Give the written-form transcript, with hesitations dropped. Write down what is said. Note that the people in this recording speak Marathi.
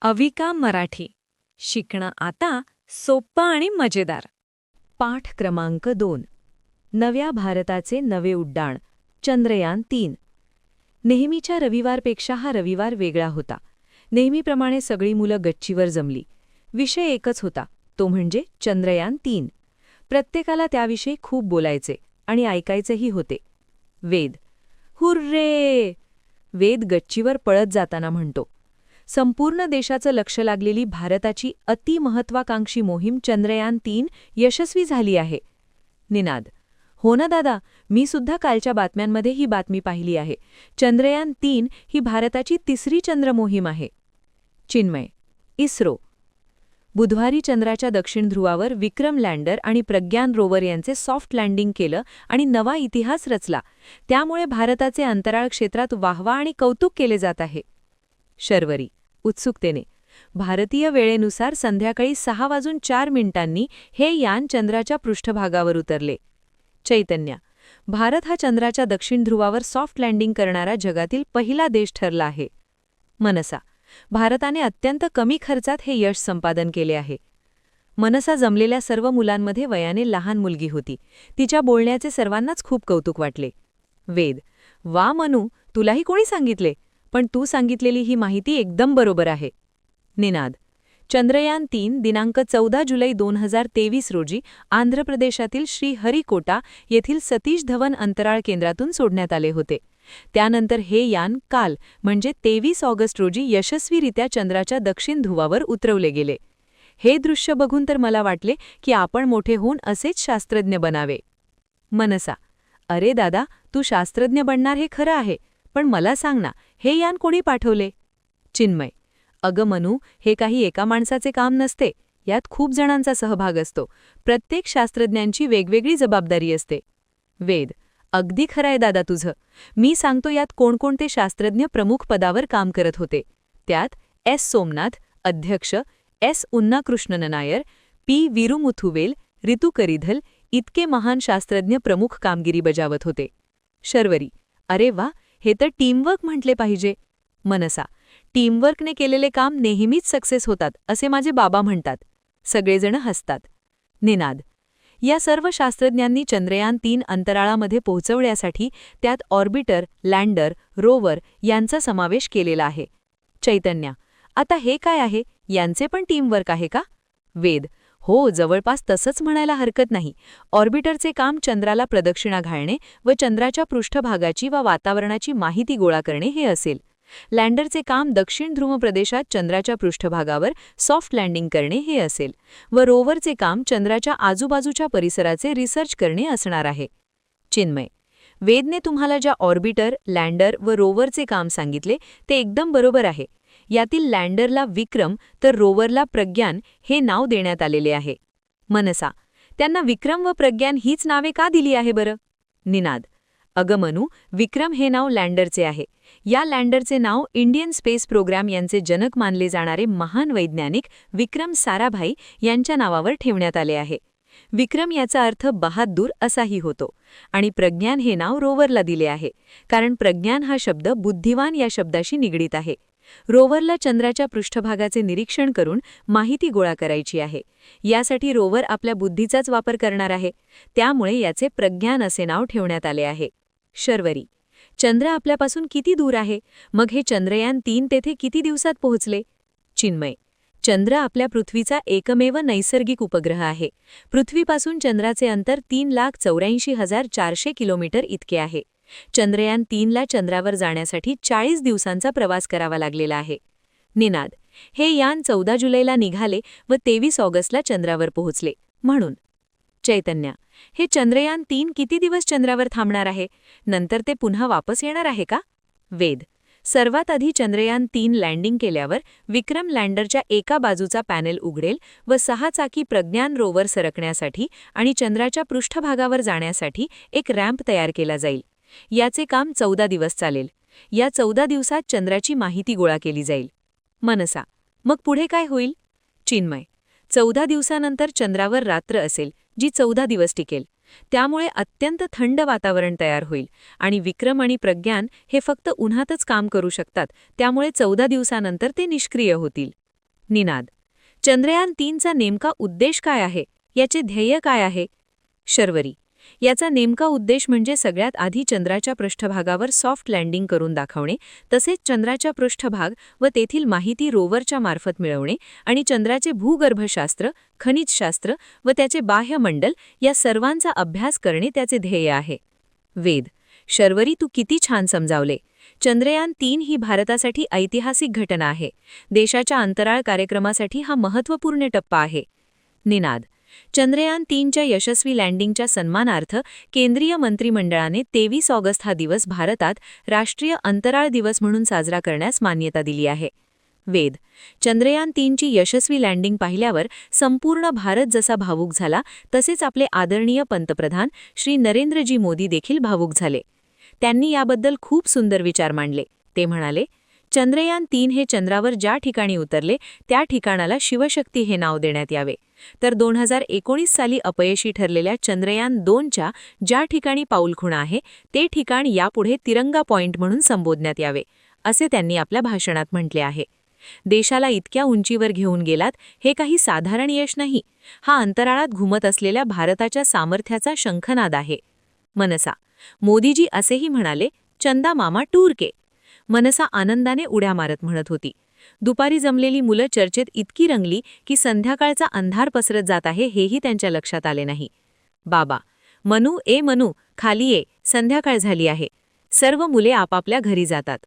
अविका मराठी शिकणं आता सोपं आणि मजेदार. पाठ क्रमांक 2. नव्या भारताचे नवे उड्डाण. चंद्रयान-3. नेहमीच्या रविवारपेक्षा हा रविवार वेगळा होता. नेहमीप्रमाणे सगळी मुलं गच्चीवर जमली. विषय एकच होता, तो म्हणजे चंद्रयान-3. प्रत्येकाला त्याविषयी खूप बोलायचे आणि ऐकायचेही होते. वेद. हुर्रे! वेद गच्चीवर पळत जाताना म्हणतो. संपूर्ण देशाचं लक्ष लागलेली भारताची अतिमहत्वाकांक्षी मोहीम चंद्रयान-3 यशस्वी झाली आहे. निनाद. हो ना दादा, मी सुद्धा कालच्या बातम्यांमध्ये ही बातमी पाहिली आहे. चंद्रयान-3 ही भारताची तिसरी चंद्रमोहीम आहे. चिन्मय. इस्रो. बुधवारी चंद्राच्या दक्षिण ध्रुवावर विक्रम लँडर आणि प्रज्ञान रोवर यांचे सॉफ्ट लँडिंग केलं आणि नवा इतिहास रचला. त्यामुळे भारताचे अंतराळ क्षेत्रात वाहवा आणि कौतुक केले जात आहे. शर्वरी. उत्सुकतेने. भारतीय वेळेनुसार संध्याकाळी 6:04 हे यान चंद्राच्या पृष्ठभागावर उतरले. चैतन्य. भारत हा चंद्राच्या दक्षिण ध्रुवावर सॉफ्ट लँडिंग करणारा जगातील पहिला देश ठरला आहे. मनसा. भारताने अत्यंत कमी खर्चात हे यश संपादन केले आहे. मनसा जमलेल्या सर्व मुलांमध्ये वयाने लहान मुलगी होती. तिच्या बोलण्याचे सर्वांनाच खूप कौतुक वाटले. वेद. वा मनू, तुलाही कोणी सांगितले? पण तू सांगितलेली ही माहिती एकदम बरोबर आहे. निनाद. चंद्रयान-3 दिनांक 14 जुलै 2023 रोजी आंध्र प्रदेशातील श्रीहरिकोटा येथील सतीश धवन अंतराळ केंद्रातून सोडण्यात आले होते. त्यानंतर हे यान काल म्हणजे 23 ऑगस्ट रोजी यशस्वीरित्या चंद्राच्या दक्षिण ध्रुवावर उतरवले गेले. हे दृश्य बघून तर मला वाटले की आपण मोठे होऊन असेच शास्त्रज्ञ बनावे. मनसा. अरे दादा, तू शास्त्रज्ञ बनणार हे खरं आहे, पण मला सांग ना, हे यान कोणी पाठवले? चिन्मय. अगं मनू, हे काही एका माणसाचे काम नसते. यात खूप जणांचा सहभाग असतो. प्रत्येक शास्त्रज्ञांची वेगवेगळी जबाबदारी असते. वेद. अगदी खरं आहे दादा तुझं. मी सांगतो यात कोणकोणते शास्त्रज्ञ प्रमुख पदावर काम करत होते. त्यात एस सोमनाथ, अध्यक्ष, एस उन्नाकृष्णन नायर, पी विरुमुथुवेल, रितू करिधल इतके महान शास्त्रज्ञ प्रमुख कामगिरी बजावत होते. शर्वरी. अरे वा, हे तर टीमवर्क म्हटले पाहिजे. मनसा. टीमवर्कने केलेले काम नेहमीच सक्सेस होतात असे माझे बाबा म्हणतात. सगळेजण हसतात. निनाद. या सर्व शास्त्रज्ञांनी चंद्रयान-3 अंतराळामध्ये पोहोचवण्यासाठी त्यात ऑर्बिटर, लँडर, रोवर यांचा समावेश केलेला आहे. चैतन्य. आता हे काय आहे, यांचे पण टीमवर्क आहे का? वेद. हो, जवळपास तसंच म्हणायला हरकत नाही. ऑर्बिटरचे काम चंद्राला प्रदक्षिणा घालणे व चंद्राच्या पृष्ठभागाची व वातावरणाची माहिती गोळा करणे हे असेल. लँडरचे काम दक्षिण ध्रुव प्रदेशात चंद्राच्या पृष्ठभागावर सॉफ्ट लँडिंग करणे हे असेल व रोवरचे काम चंद्राच्या आजूबाजूच्या परिसराचे रिसर्च करणे असणार आहे. चिन्मय. वेदने तुम्हाला ज्या ऑर्बिटर, लँडर व रोवरचे काम सांगितले ते एकदम बरोबर आहे. यातील लँडरला विक्रम तर रोवरला प्रज्ञान हे नाव देण्यात आलेले आहे. मनसा. त्यांना विक्रम व प्रज्ञान हीच नावे का दिली आहे बरं? निनाद. अगं मनू, विक्रम हे नाव लँडरचे आहे. या लँडरचे नाव इंडियन स्पेस प्रोग्राम यांचे जनक मानले जाणारे महान वैज्ञानिक विक्रम साराभाई यांच्या नावावर ठेवण्यात आले आहे. विक्रम याचा अर्थ बहादूर असाही होतो आणि प्रज्ञान हे नाव रोवरला दिले आहे, कारण प्रज्ञान हा शब्द बुद्धिवान या शब्दाशी निगडीत आहे. रोवरला चंद्राच्या पृष्ठभागाचे निरीक्षण करून माहिती गोळा करायची आहे. यासाठी रोवर आपल्या बुद्धीचाच वापर करणार आहे. त्यामुळे याचे प्रज्ञान असे नाव ठेवण्यात आले आहे. शर्वरी. चंद्र आपल्यापासून किती दूर आहे? मग हे चंद्रयान-3 तेथे किती दिवसात पोहोचले? चिन्मय. चंद्र आपल्या पृथ्वीचा एकमेव नैसर्गिक उपग्रह आहे. पृथ्वीपासून चंद्राचे अंतर 3,84,400 किलोमीटर इतके आहे. चंद्रयान-3ला चंद्रावर जाण्यासाठी 40 दिवसांचा प्रवास करावा लागलेला आहे. निनाद. हे यान 14 जुलैला निघाले व 23 ऑगस्टला चंद्रावर पोहोचले म्हणून. चैतन्य. हे चंद्रयान-3 किती दिवस चंद्रावर थांबणार आहे? नंतर ते पुन्हा वापस येणार आहे का? वेद. सर्वात आधी चंद्रयान-3 लँडिंग केल्यावर विक्रम लँडरच्या एका बाजूचा पॅनेल उघडेल व 6 चाकी प्रज्ञान रोवर सरकण्यासाठी आणि चंद्राच्या पृष्ठभागावर जाण्यासाठी एक रॅम्प तयार केला जाईल. याचे काम 14 दिवस चालेल. या 14 दिवसात चंद्राची माहिती गोळा केली जाईल. मनसा. मग पुढे काय होईल? चिन्मय. 14 दिवसानंतर चंद्रावर रात्र असेल, जी 14 दिवस टिकेल. त्यामुळे अत्यंत थंड वातावरण तयार होईल आणि विक्रम आणि प्रज्ञान हे फक्त उन्हातच काम करू शकतात. त्यामुळे 14 दिवसानंतर ते निष्क्रिय होतील. निनाद: चंद्रयान 3चा नेमका उद्देश काय आहे? याचे ध्येय काय आहे? शर्वरी: याचा नेमका उद्देश म्हणजे सगळ्यात आधी चंद्राच्या पृष्ठभागावर सॉफ्ट लँडिंग करून दाखवणे, तसेच चंद्राच्या पृष्ठभाग व तेथील माहिती रोवरच्या मार्फत मिळवणे आणि चंद्राचे भूगर्भशास्त्र, खनिजशास्त्र व त्याचे बाह्यमंडल या सर्वांचा अभ्यास करणे त्याचे ध्येय आहे. वेद: शर्वरी, तू किती छान समजावले. चंद्रयान 3 ही भारतासाठी ऐतिहासिक घटना आहे. देशाच्या अंतराळ कार्यक्रमासाठी हा महत्त्वपूर्ण टप्पा आहे. निनाद: चंद्रयान 3च्या यशस्वी लँडिंगच्या सन्मानार्थ केंद्रीय मंत्रिमंडळाने 23 ऑगस्ट हा दिवस भारतात राष्ट्रीय अंतराळ दिवस म्हणून साजरा करण्यास मान्यता दिली आहे. वेद: चंद्रयान 3ची यशस्वी लँडिंग पाहिल्यावर संपूर्ण भारत जसा भावूक झाला, तसेच आपले आदरणीय पंतप्रधान श्री नरेंद्रजी मोदी देखील भावूक झाले. त्यांनी याबद्दल खूप सुंदर विचार मांडले. ते म्हणाले, चंद्रयान 3 हे चंद्रावर ज्या ठिकाणी उतरले त्या ठिकाणाला शिवशक्ती हे नाव देण्यात यावे, तर 2019 साली अपयशी ठरलेल्या चंद्रयान 2च्या ज्या ठिकाणी पाऊलखुणा आहे ते ठिकाण यापुढे तिरंगा पॉइंट म्हणून संबोधण्यात यावे, असे त्यांनी आपल्या भाषणात म्हटले आहे. देशाला इतक्या उंचीवर घेऊन गेलात हे काही साधारण यश नाही. हा अंतराळात घुमत असलेल्या भारताच्या सामर्थ्याचा शंखनाद आहे. मनसा: मोदीजी असेही म्हणाले, चंदा मामा टूर के. मनसा आनंदाने उड्या मारत म्हणत होती. दुपारी जमलेली मुलं चर्चेत इतकी रंगली की संध्याकाळचा अंधार पसरत जात आहे हेही त्यांच्या लक्षात आले नाही. बाबा: मनू, ए मनू, खाली ये, संध्याकाळ झाली आहे. सर्व मुले आपापल्या घरी जातात.